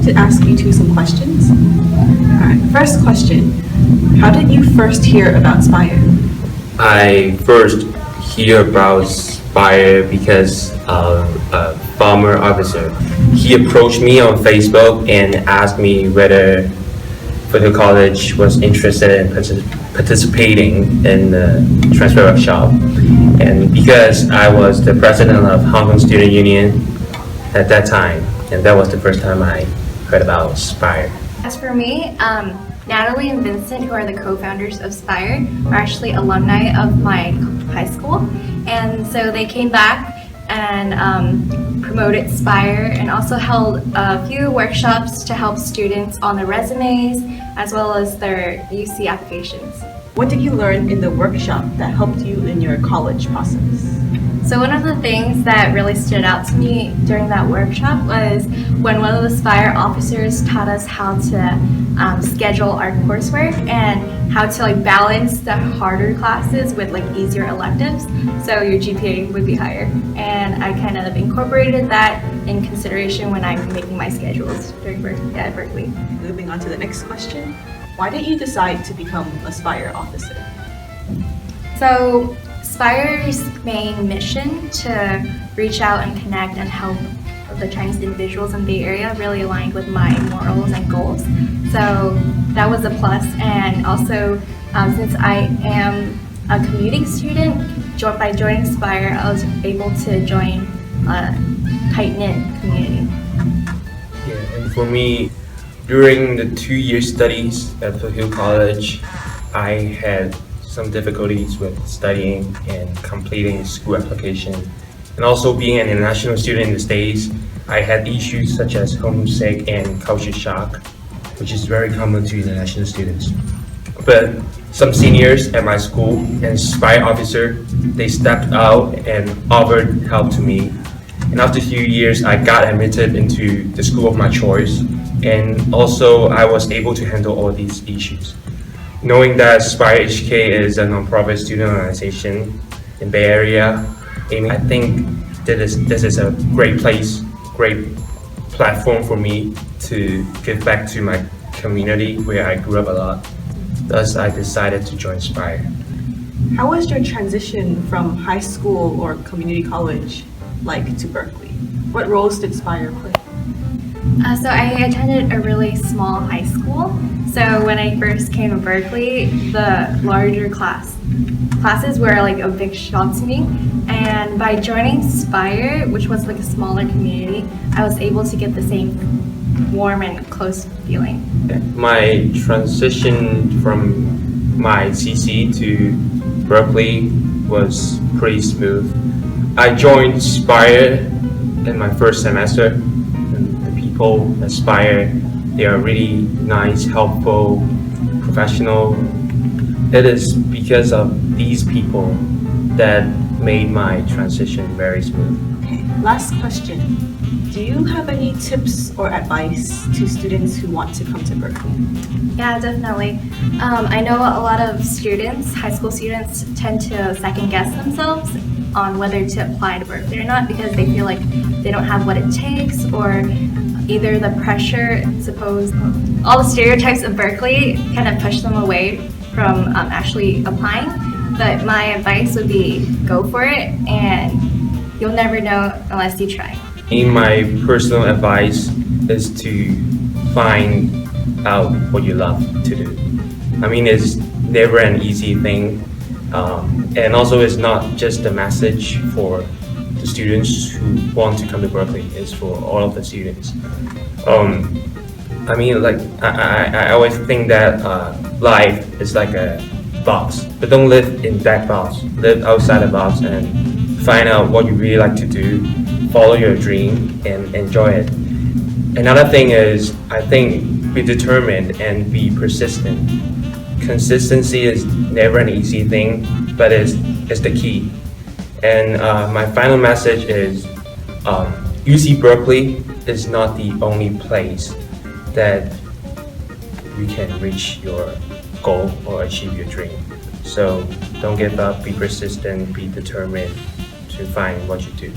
like to ask you two some questions. Alright, first question. How did you first hear about SPIRE? I first hear about SPIRE because of a former officer. He approached me on Facebook and asked me whether the college was interested in participating in the transfer workshop. And because I was the president of Hong Kong Student Union at that time, and that was the first time I heard about SPIRE. As for me, Natalie and Vincent, who are the co-founders of SPIRE, are actually alumni of my high school, and so they came back and promoted SPIRE and also held a few workshops to help students on their resumes as well as their UC applications. What did you learn in the workshop that helped you in your college process? So one of the things that really stood out to me during that workshop was when one of the SPIRE officers taught us how to schedule our coursework and how to balance the harder classes with easier electives, so your GPA would be higher. And I kind of incorporated that in consideration when I'm making my schedules during Berkeley. Moving on to the next question. Why did you decide to become a SPIRE officer? So SPIRE's main mission to reach out and connect and help the Chinese individuals in the Bay Area really aligned with my morals and goals. So that was a plus. And also, since I am a commuting student, by joining SPIRE, I was able to join a tight-knit community. Yeah, and for me, during the 2-year studies at Hill College, I had some difficulties with studying and completing school application. And also being an international student in the States, I had issues such as homesick and culture shock, which is very common to international students. But some seniors at my school and SPIRE officer, they stepped out and offered help to me. And after a few years, I got admitted into the school of my choice. And also I was able to handle all these issues. Knowing that SPIRE HK is a non-profit student organization in Bay Area, I think this is a great place, great platform for me to give back to my community where I grew up a lot. Thus, I decided to join SPIRE. How was your transition from high school or community college to Berkeley? What roles did SPIRE play? So I attended a really small high school. So when I first came to Berkeley, the larger classes were a big shock to me. And by joining SPIRE, which was a smaller community, I was able to get the same warm and close feeling. My transition from my CC to Berkeley was pretty smooth. I joined SPIRE in my first semester, and the people at SPIRE, they are really nice, helpful, professional. It is because of these people that made my transition very smooth. Okay, last question. Do you have any tips or advice to students who want to come to Berkeley? Yeah, definitely. I know a lot of students, high school students, tend to second guess themselves on whether to apply to Berkeley or not because they feel like they don't have what it takes, or either the pressure, all the stereotypes of Berkeley kind of push them away from actually applying. But my advice would be go for it, and you'll never know unless you try. My personal advice is to find out what you love to do. It's never an easy thing, and also it's not just a message for the students who want to come to Berkeley, it's for all of the students. I always think that life is like a box, but don't live in that box. Live outside the box and find out what you really like to do, follow your dream and enjoy it. Another thing is, I think, be determined and be persistent. Consistency is never an easy thing, but it's the key. And my final message is UC Berkeley is not the only place that you can reach your goal or achieve your dream. So don't give up, be persistent, be determined to find what you do.